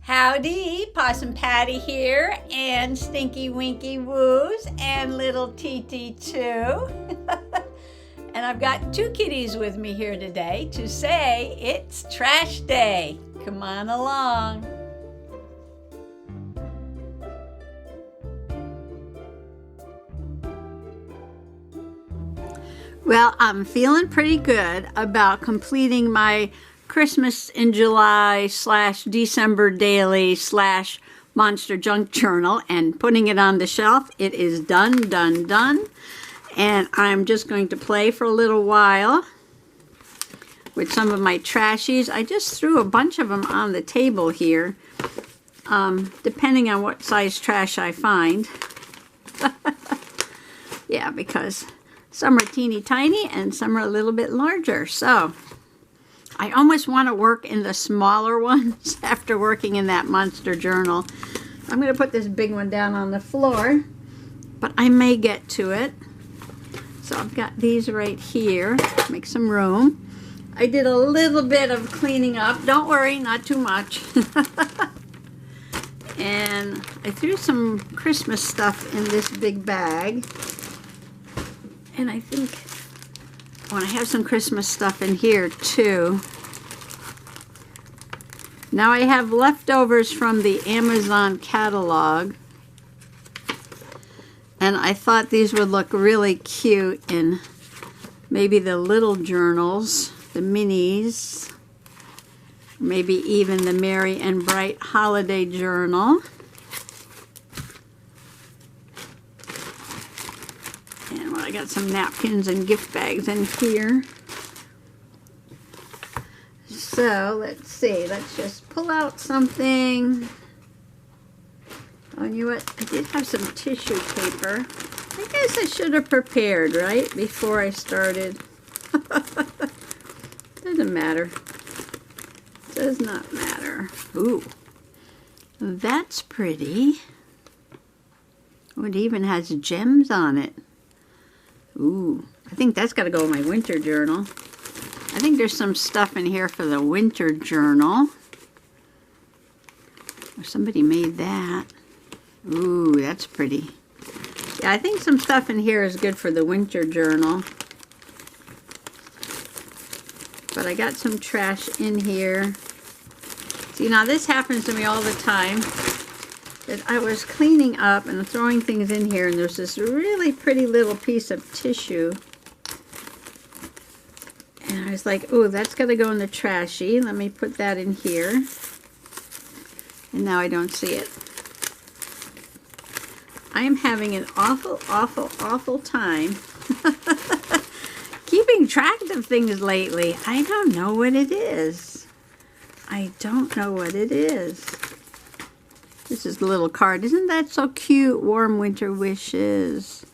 Howdy, Possum Patty here, and Stinky Winky Woos, and little TT too. And I've got two kitties with me here today to say it's trash day. Come on along. Well, I'm feeling pretty good about completing my Christmas in July / December daily / monster junk journal and putting it on the shelf. It is done. And I'm just going to play for a little while with some of my trashies. I just threw a bunch of them on the table here, depending on what size trash I find. Yeah, because some are teeny tiny and some are a little bit larger. So I almost want to work in the smaller ones after working in that monster journal. I'm going to put this big one down on the floor, but I may get to it. So I've got these right here. Make some room. I did a little bit of cleaning up. Don't worry, not too much. And I threw some Christmas stuff in this big bag. And I think I want to have some Christmas stuff in here too. Now I have leftovers from the Amazon catalog, and I thought these would look really cute in maybe the little journals, the minis, maybe even the Merry and Bright Holiday Journal. And well, I got some napkins and gift bags in here. So let's see, let's just pull out something. Oh, you know what? I did have some tissue paper. I guess I should have prepared, right? Before I started. Doesn't matter. Does not matter. Ooh, that's pretty. Oh, it even has gems on it. Ooh, I think that's got to go in my winter journal. I think there's some stuff in here for the winter journal. Or somebody made that. Ooh, that's pretty. Yeah, I think some stuff in here is good for the winter journal. But I got some trash in here. See, now this happens to me all the time. That I was cleaning up and throwing things in here, and there's this really pretty little piece of tissue. And I was like, oh, that's got to go in the trashy. Let me put that in here. And now I don't see it. I am having an awful time keeping track of things lately. I don't know what it is. I don't know what it is. This is the little card. Isn't that so cute? Warm winter wishes.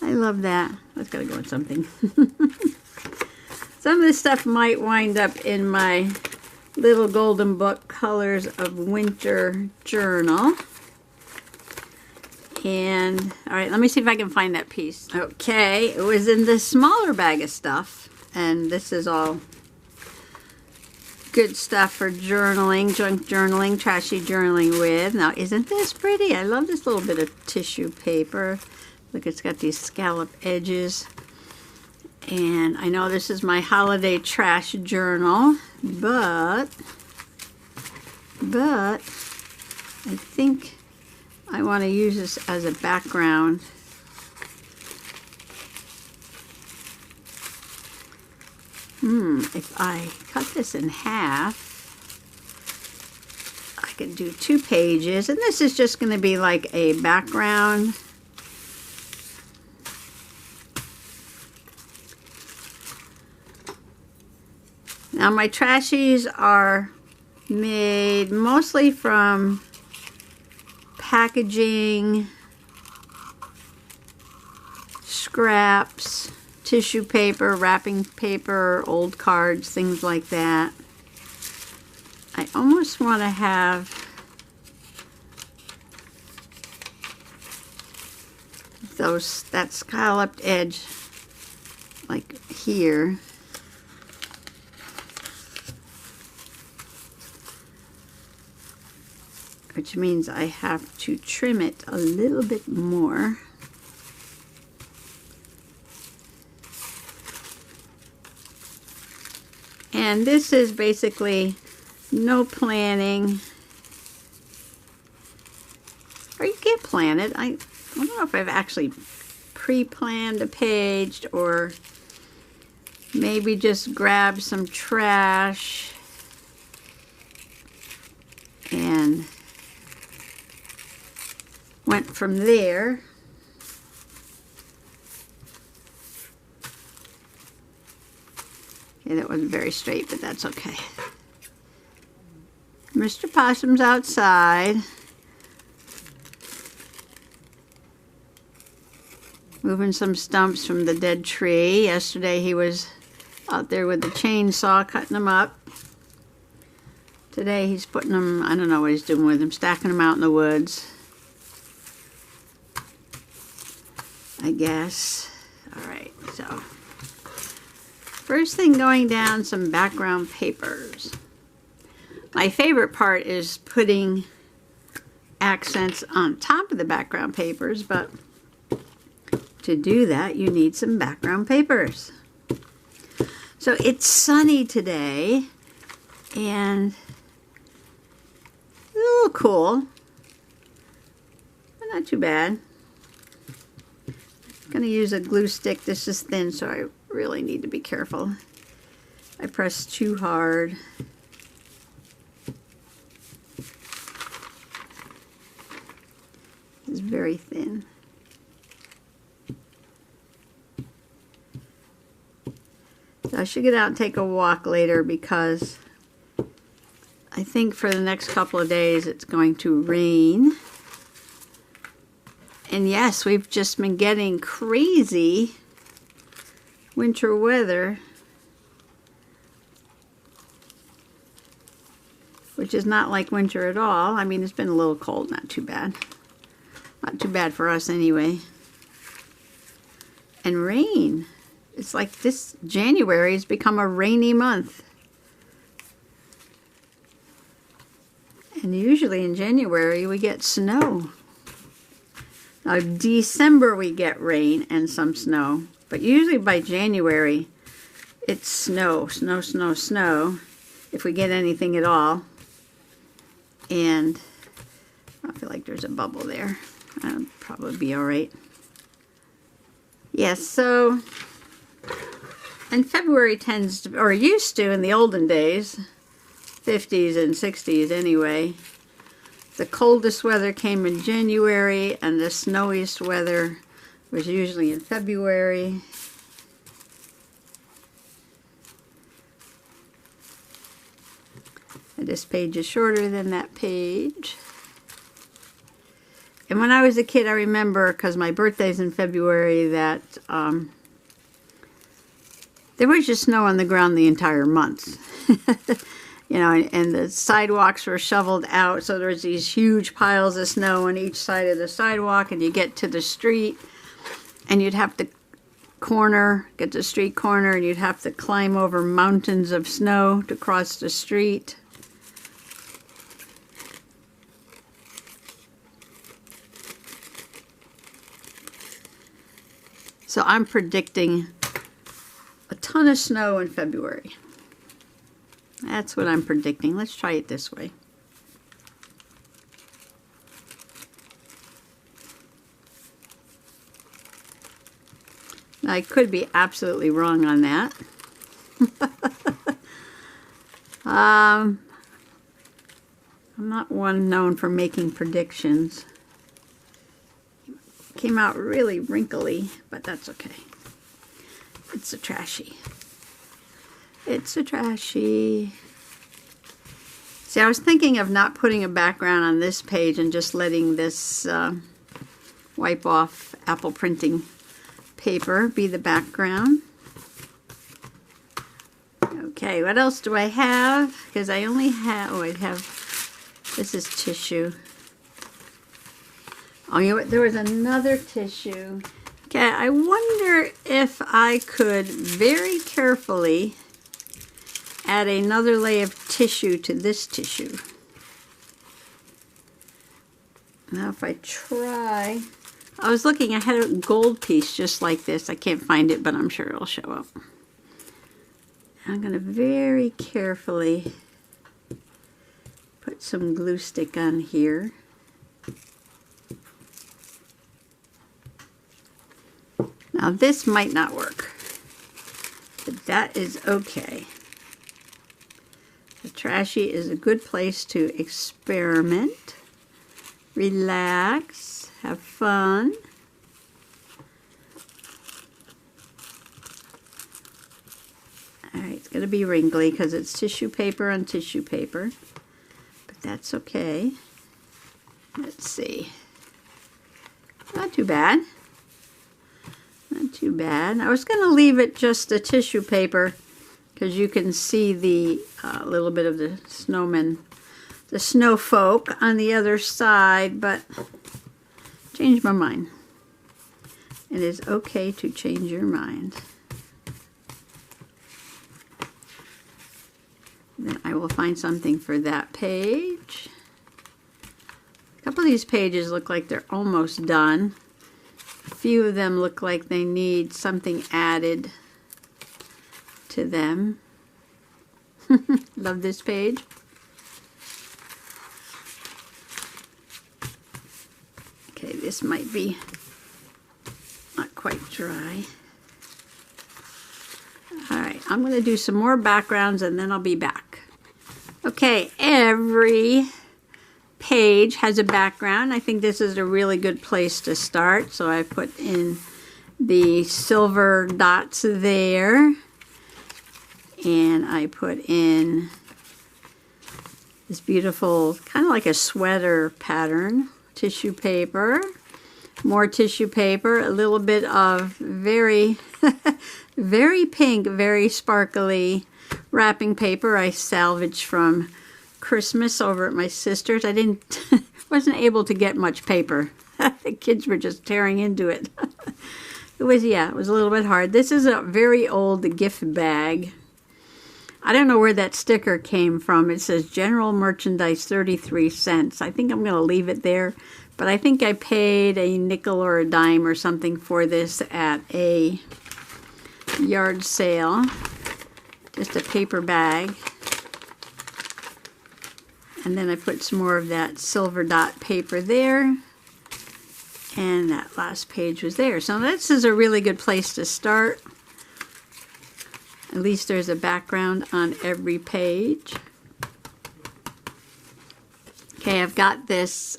I love that. That's got to go in something. Some of this stuff might wind up in my little golden book Colors of Winter journal. And, all right, let me see if I can find that piece. Okay, it was in this smaller bag of stuff. And this is all good stuff for journaling, junk journaling, trashy journaling with. Now, isn't this pretty? I love this little bit of tissue paper. Look, it's got these scallop edges. And I know this is my holiday trash journal, but I think I want to use this as a background. If I cut this in half, I can do 2 pages, and this is just going to be like a background. Now my trashies are made mostly from packaging, scraps, tissue paper, wrapping paper, old cards, things like that. I almost want to have that scalloped edge like here. which means I have to trim it a little bit more. And this is basically no planning. Or you can plan it. I don't know if I've actually pre-planned a page, or maybe just grab some trash and went from there. Okay, that wasn't very straight, but that's okay. Mr. Possum's outside, moving some stumps from the dead tree. Yesterday he was out there with the chainsaw cutting them up. Today he's putting them, I don't know what he's doing with them, stacking them out in the woods, I guess. All right, so first thing going down, some background papers. My favorite part is putting accents on top of the background papers, but to do that you need some background papers. So it's sunny today and a little cool, but not too bad. I'm going to use a glue stick. This is thin, so I really need to be careful. I press too hard. It's very thin. So I should get out and take a walk later, because I think for the next couple of days it's going to rain. And yes, we've just been getting crazy winter weather, which is not like winter at all. I mean, it's been a little cold, not too bad. Not too bad for us anyway. And rain. It's like this January has become a rainy month. And usually in January we get snow. Now December we get rain and some snow. But usually by January it's snow, snow, snow, snow. If we get anything at all. And I feel like there's a bubble there. That'll probably be alright. Yes, so, and February tends to, or used to in the olden days, 50s and 60s anyway, the coldest weather came in January and the snowiest weather was usually in February. And this page is shorter than that page. And when I was a kid, I remember, because my birthday's in February, that there was just snow on the ground the entire month. You know, and the sidewalks were shoveled out, so there was these huge piles of snow on each side of the sidewalk, and you get to the street, and you'd have to get to the street corner, and you'd have to climb over mountains of snow to cross the street. So I'm predicting a ton of snow in February. That's what I'm predicting. Let's try it this way. Now, I could be absolutely wrong on that. I'm not one known for making predictions. Came out really wrinkly, but that's okay. It's a Trashy. It's a Trashy. See, I was thinking of not putting a background on this page and just letting this wipe off apple printing paper be the background. Okay, what else do I have? Because I only have, oh, I have, this is tissue. Oh, you know what? There was another tissue. Okay, I wonder if I could very carefully add another layer of tissue to this tissue. Now if I try, I was looking, I had a gold piece just like this. I can't find it, but I'm sure it'll show up. I'm going to very carefully put some glue stick on here. Now this might not work, but that is okay. The Trashy is a good place to experiment, relax, have fun. Alright, it's going to be wrinkly because it's tissue paper on tissue paper, but that's okay. Let's see. Not too bad. Not too bad. I was going to leave it just a tissue paper because you can see the little bit of the snowman, the snow folk on the other side, but changed my mind. It is okay to change your mind. Then I will find something for that page. A couple of these pages look like they're almost done. A few of them look like they need something added to them. Love this page. Okay, this might be not quite dry. Alright, I'm going to do some more backgrounds and then I'll be back. Okay, every page has a background. I think this is a really good place to start. So I put in the silver dots there. And I put in this beautiful, kind of like a sweater pattern, tissue paper. More tissue paper, a little bit of very, very pink, very sparkly wrapping paper I salvaged from Christmas over at my sister's. I wasn't able to get much paper. The kids were just tearing into it. It was a little bit hard. This is a very old gift bag. I don't know where that sticker came from. It says general merchandise 33 cents. I think I'm going to leave it there. But I think I paid a nickel or a dime or something for this at a yard sale. Just a paper bag. And then I put some more of that silver dot paper there. And that last page was there. So this is a really good place to start. At least there's a background on every page. Okay, I've got this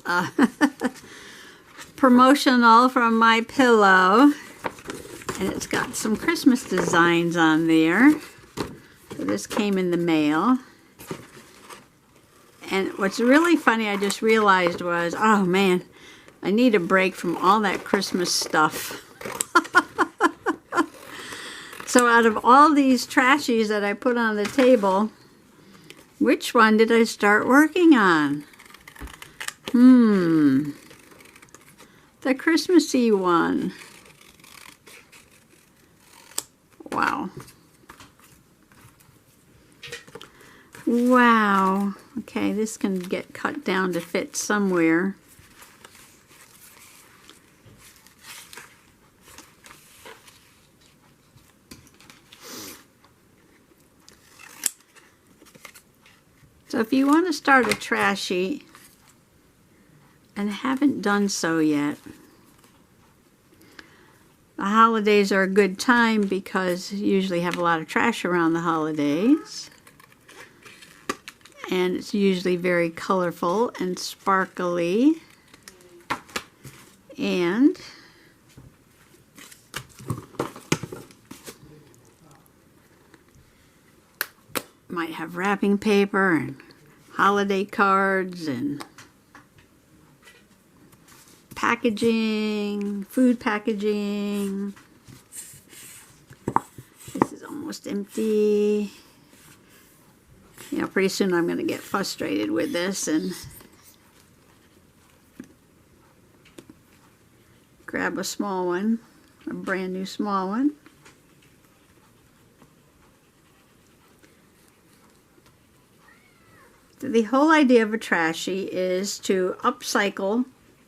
promotional from My Pillow, and it's got some Christmas designs on there. So this came in the mail. And what's really funny, I just realized was, oh man, I need a break from all that Christmas stuff. So out of all these trashies that I put on the table, which one did I start working on? The Christmassy one. Wow. Wow. Okay, this can get cut down to fit somewhere. So if you want to start a trashy and haven't done so yet, the holidays are a good time because you usually have a lot of trash around the holidays. And it's usually very colorful and sparkly. And might have wrapping paper and holiday cards and packaging, food packaging. This is almost empty. You know, pretty soon I'm going to get frustrated with this and grab a small one, a brand new small one. So the whole idea of a trashy is to upcycle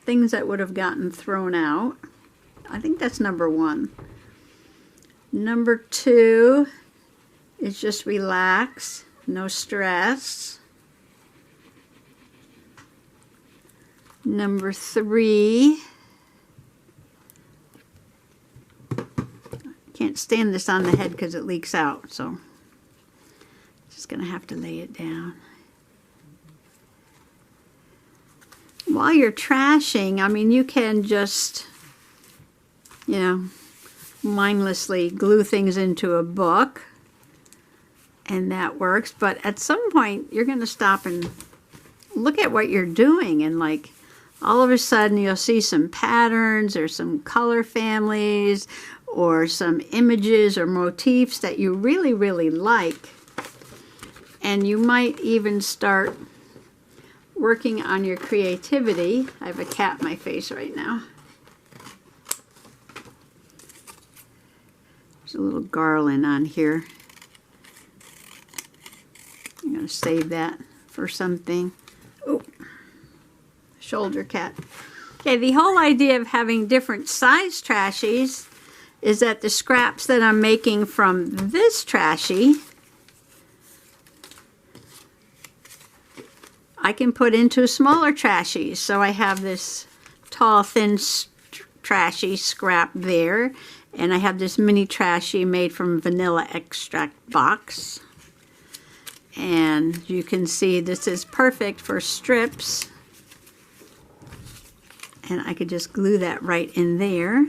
things that would have gotten thrown out. I think that's number 1. Number 2 is just relax, no stress. Number 3, can't stand this on the head because it leaks out, so just gonna have to lay it down. While you're trashing, I mean, you can just, you know, mindlessly glue things into a book, and that works. But at some point, you're going to stop and look at what you're doing, and like all of a sudden, you'll see some patterns or some color families or some images or motifs that you really, really like. And you might even start working on your creativity. I have a cat in my face right now. There's a little garland on here. I'm going to save that for something. Oh, shoulder cat. Okay, the whole idea of having different size trashies is that the scraps that I'm making from this trashy, I can put into smaller trashies. So I have this tall, thin trashy scrap there, and I have this mini trashy made from vanilla extract box. And you can see this is perfect for strips. And I could just glue that right in there.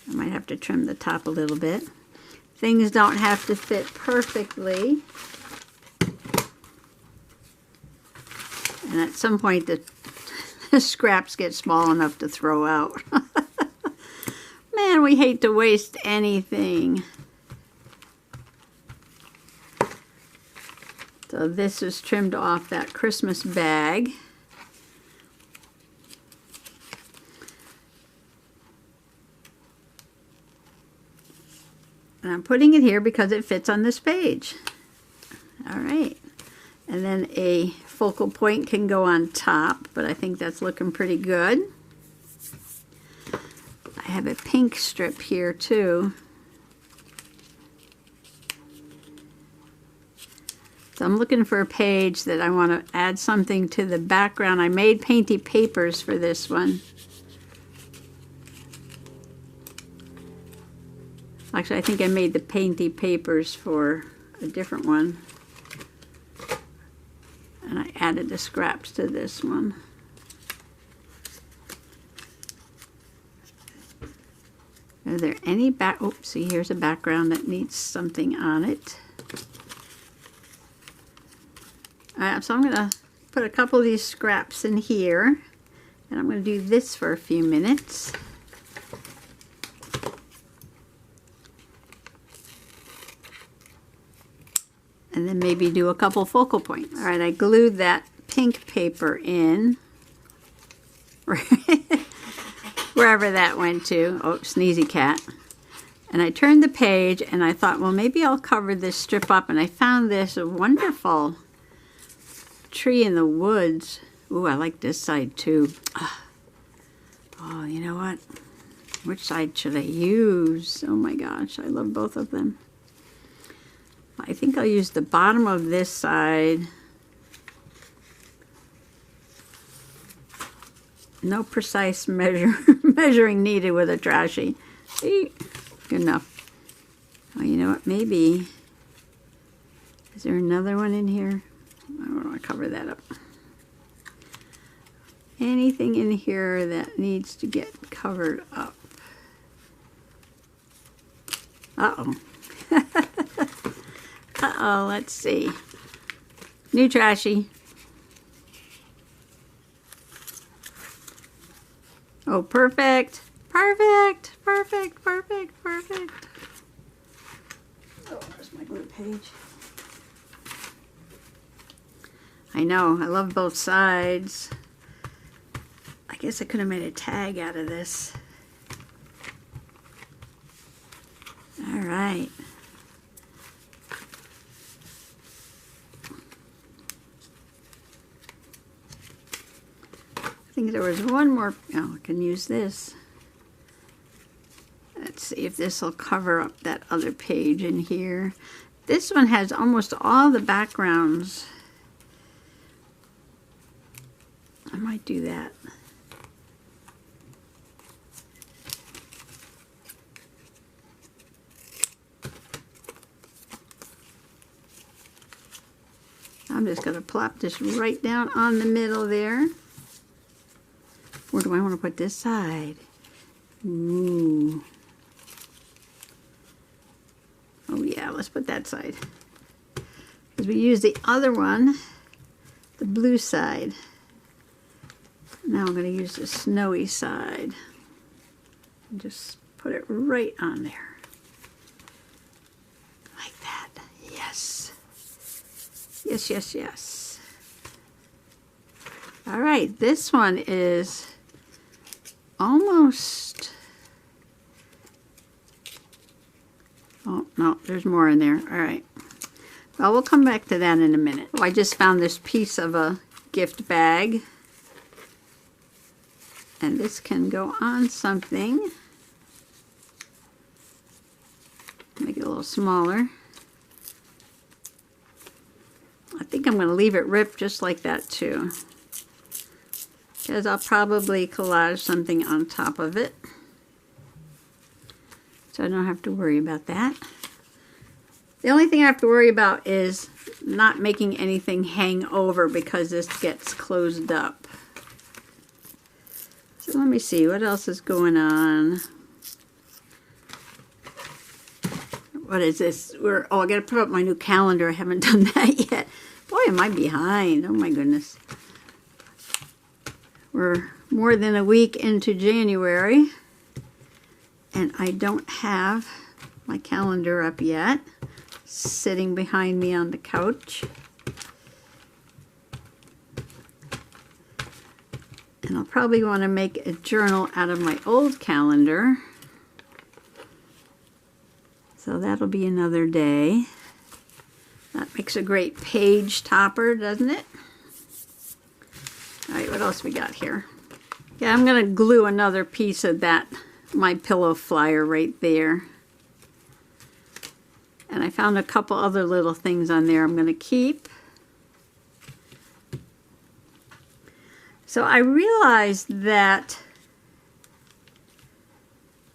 I might have to trim the top a little bit. Things don't have to fit perfectly. And at some point, the scraps get small enough to throw out. Man, we hate to waste anything. So this is trimmed off that Christmas bag. And I'm putting it here because it fits on this page. All right. And then a focal point can go on top, but I think that's looking pretty good. I have a pink strip here too. So I'm looking for a page that I want to add something to the background. I made painty papers for this one. Actually, I think I made the painty papers for a different one. And I added the scraps to this one. Are there any back... Oh, see, here's a background that needs something on it. All right, so I'm going to put a couple of these scraps in here. And I'm going to do this for a few minutes. And then maybe do a couple focal points. All right, I glued that pink paper in. Wherever that went to. Oh, sneezy cat. And I turned the page and I thought, well, maybe I'll cover this strip up. And I found this wonderful tree in the woods. Ooh, I like this side too. Oh, you know what? Which side should I use? Oh my gosh, I love both of them. I think I'll use the bottom of this side. No precise measuring needed with a trashy. See? Good enough. Oh, you know what? Maybe. Is there another one in here? I don't want to cover that up. Anything in here that needs to get covered up. Uh-oh. Uh-oh, let's see. New trashy. Oh, perfect. Perfect. Perfect. Perfect. Perfect. Oh, there's my glue page. I know. I love both sides. I guess I could have made a tag out of this. All right. think there was one more. Oh, I can use this. Let's see if this will cover up that other page in here. This one has almost all the backgrounds. I might do that. I'm just going to plop this right down on the middle there. Where do I want to put this side? Ooh. Oh yeah, let's put that side. Because we use the other one, the blue side. Now I'm going to use the snowy side. And just put it right on there. Like that. Yes. Yes, yes, yes. All right, this one is almost... Oh, no, there's more in there. All right. Well, we'll come back to that in a minute. Oh, I just found this piece of a gift bag. And this can go on something. Make it a little smaller. I think I'm going to leave it ripped just like that too. Because I'll probably collage something on top of it. So I don't have to worry about that. The only thing I have to worry about is not making anything hang over because this gets closed up. So let me see, what else is going on? What is this? Oh, I got to put up my new calendar. I haven't done that yet. Boy, am I behind. Oh my goodness. We're more than a week into January. And I don't have my calendar up yet. Sitting behind me on the couch. And I'll probably want to make a journal out of my old calendar. So that'll be another day. That makes a great page topper, doesn't it? All right, what else we got here? Yeah, I'm going to glue another piece of that, my pillow flyer right there. And I found a couple other little things on there I'm going to keep. So I realized that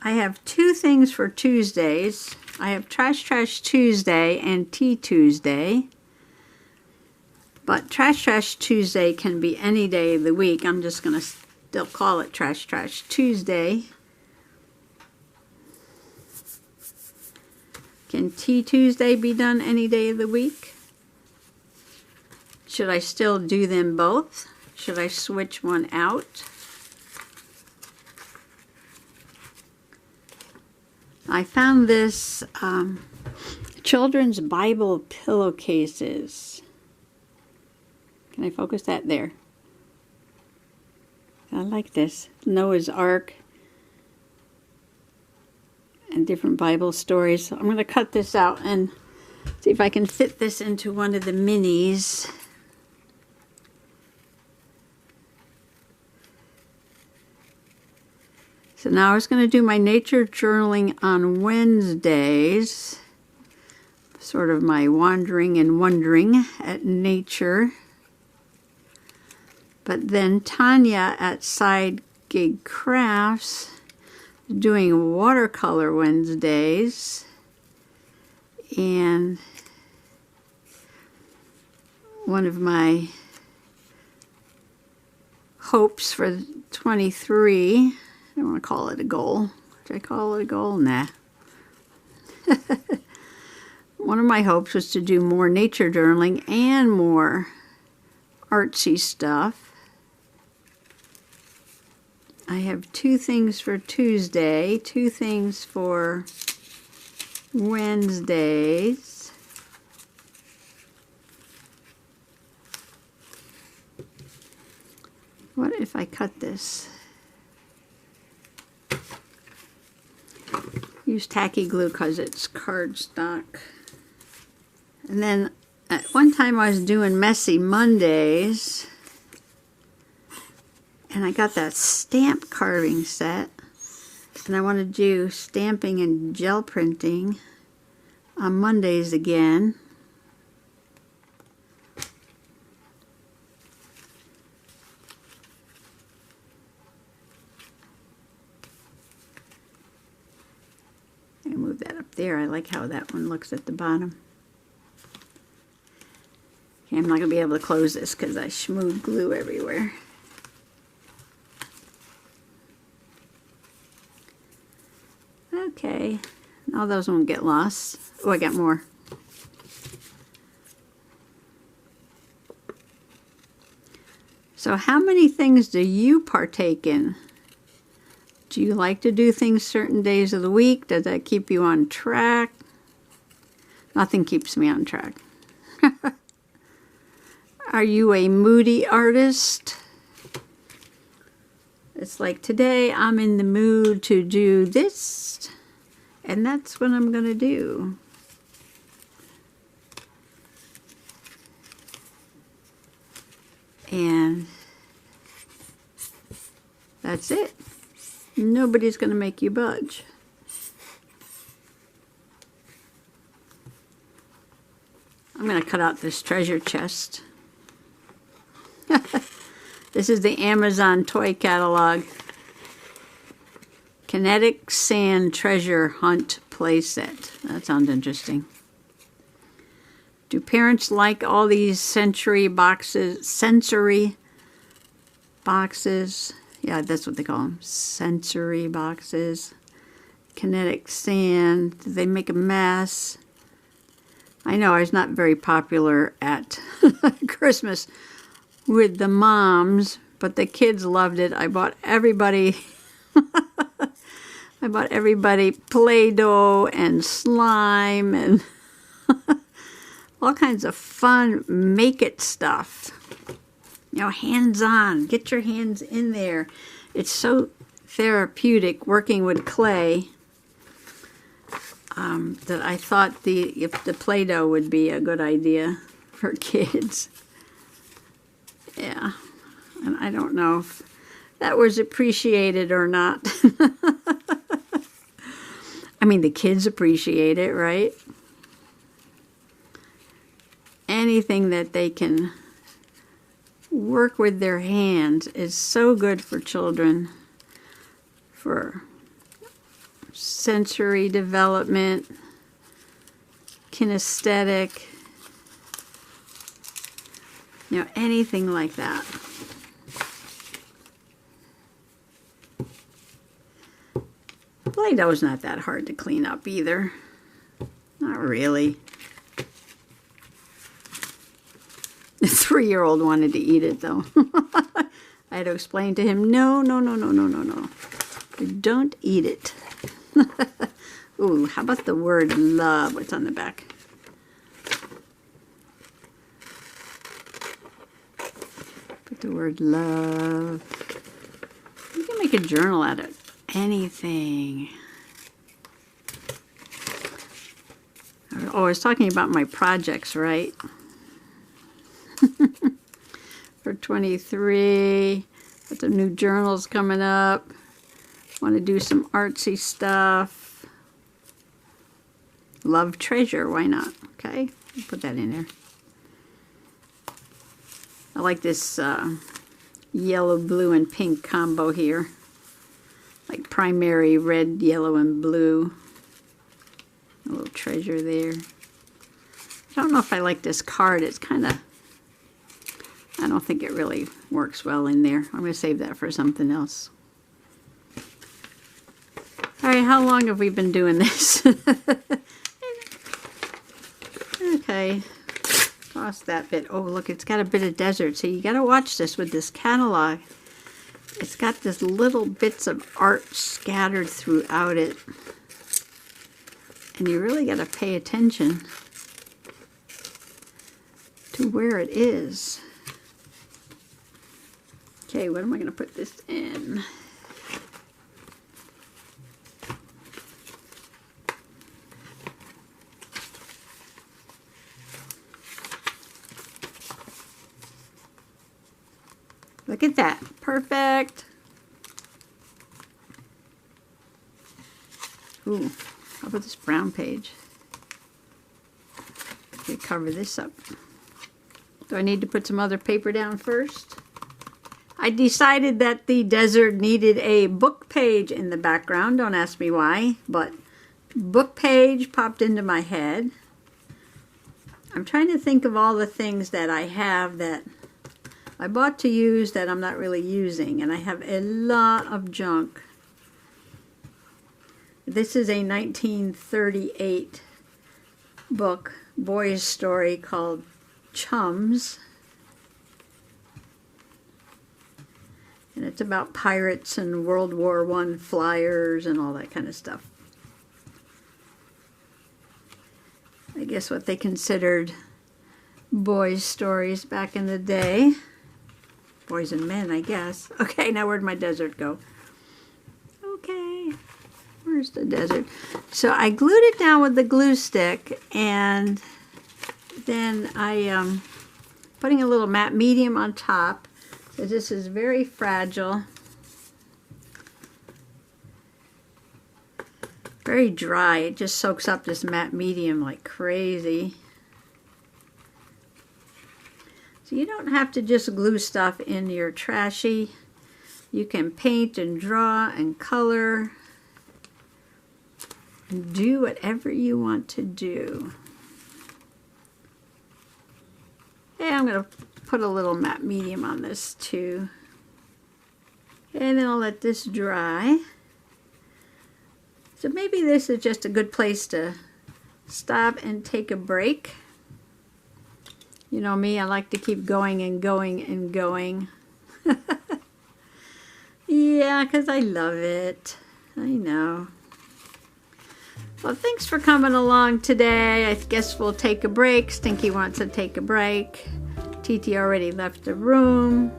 I have two things for Tuesdays. I have Trash Tuesday and Tea Tuesday. But Trash Tuesday can be any day of the week. I'm just going to still call it Trash Tuesday. Can Tea Tuesday be done any day of the week? Should I still do them both? Should I switch one out? I found this children's Bible pillowcases. Can I focus that there? I like this. Noah's Ark and different Bible stories. So I'm going to cut this out and see if I can fit this into one of the minis. So now I was going to do my nature journaling on Wednesdays. Sort of my wandering and wondering at nature. But then Tanya at Side Gig Crafts doing watercolor Wednesdays. And one of my hopes for 23, I don't want to call it a goal. Should I call it a goal? Nah. One of my hopes was to do more nature journaling and more artsy stuff. I have two things for Tuesday, two things for Wednesdays. What if I cut this? Use tacky glue because it's cardstock. And then at one time I was doing Messy Mondays. And I got that stamp carving set. And I want to do stamping and gel printing on Mondays again. I move that up there. I like how that one looks at the bottom. Okay, I'm not going to be able to close this because I schmoed glue everywhere. Okay, all those won't get lost. Oh, I got more. So how many things do you partake in? Do you like to do things certain days of the week? Does that keep you on track? Nothing keeps me on track. Are you a moody artist? It's like today I'm in the mood to do this, and that's what I'm going to do. And that's it. Nobody's going to make you budge. I'm going to cut out this treasure chest. This is the Amazon toy catalog. Kinetic Sand Treasure Hunt playset. That sounds interesting. Do parents like all these sensory boxes? Yeah, that's what they call them. Sensory boxes. Kinetic sand. Do they make a mess? I know I was not very popular at Christmas with the moms, but the kids loved it. I bought everybody Play-Doh and slime and all kinds of fun make-it stuff. You know, hands-on. Get your hands in there. It's so therapeutic working with clay that I thought if the Play-Doh would be a good idea for kids. Yeah, and I don't know if that was appreciated or not. I mean, the kids appreciate it, right? Anything that they can work with their hands is so good for children, for sensory development, kinesthetic, you know, anything like that. Play-Doh is not that hard to clean up either. Not really. The 3-year-old wanted to eat it though. I had to explain to him, no. Don't eat it. Ooh, how about the word love? What's on the back? Put the word love. You can make a journal out of anything. Oh, I was talking about my projects, right? For 23, got some new journals coming up. Want to do some artsy stuff. Love treasure, why not? Okay, put that in there. I like this yellow, blue, and pink combo here. Like primary red, yellow, and blue. A little treasure there. I don't know if I like this card. It's kind of, I don't think it really works well in there. I'm going to save that for something else. All right, how long have we been doing this? Okay, toss that bit. Oh, look, it's got a bit of desert. So you got to watch this with this catalog. It's got this little bits of art scattered throughout it. And you really got to pay attention to where it is. Okay, what am I going to put this in? Look at that. Perfect. Ooh, how about this brown page? Okay, cover this up. Do I need to put some other paper down first? I decided that the desert needed a book page in the background. Don't ask me why, but book page popped into my head. I'm trying to think of all the things that I have that I bought to use that I'm not really using, and I have a lot of junk. This is a 1938 book, boys' story called Chums. And it's about pirates and World War I flyers and all that kind of stuff. I guess what they considered boys' stories back in the day. Boys and men, I guess. Okay, now where'd my desert go? Okay, where's the desert? So I glued it down with the glue stick, and then I putting a little matte medium on top. So this is very fragile. Very dry. It just soaks up this matte medium like crazy. So you don't have to just glue stuff in your Trashy. You can paint and draw and color and do whatever you want to do. Yeah, I'm going to put a little matte medium on this too. And then I'll let this dry. So maybe this is just a good place to stop and take a break. You know me, I like to keep going and going and going. Yeah, because I love it. I know. Well, thanks for coming along today. I guess we'll take a break. Stinky wants to take a break. TT already left the room.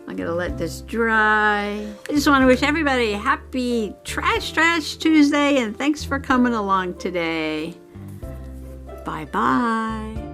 I'm going to let this dry. I just want to wish everybody a happy Trash Tuesday, and thanks for coming along today. Bye-bye.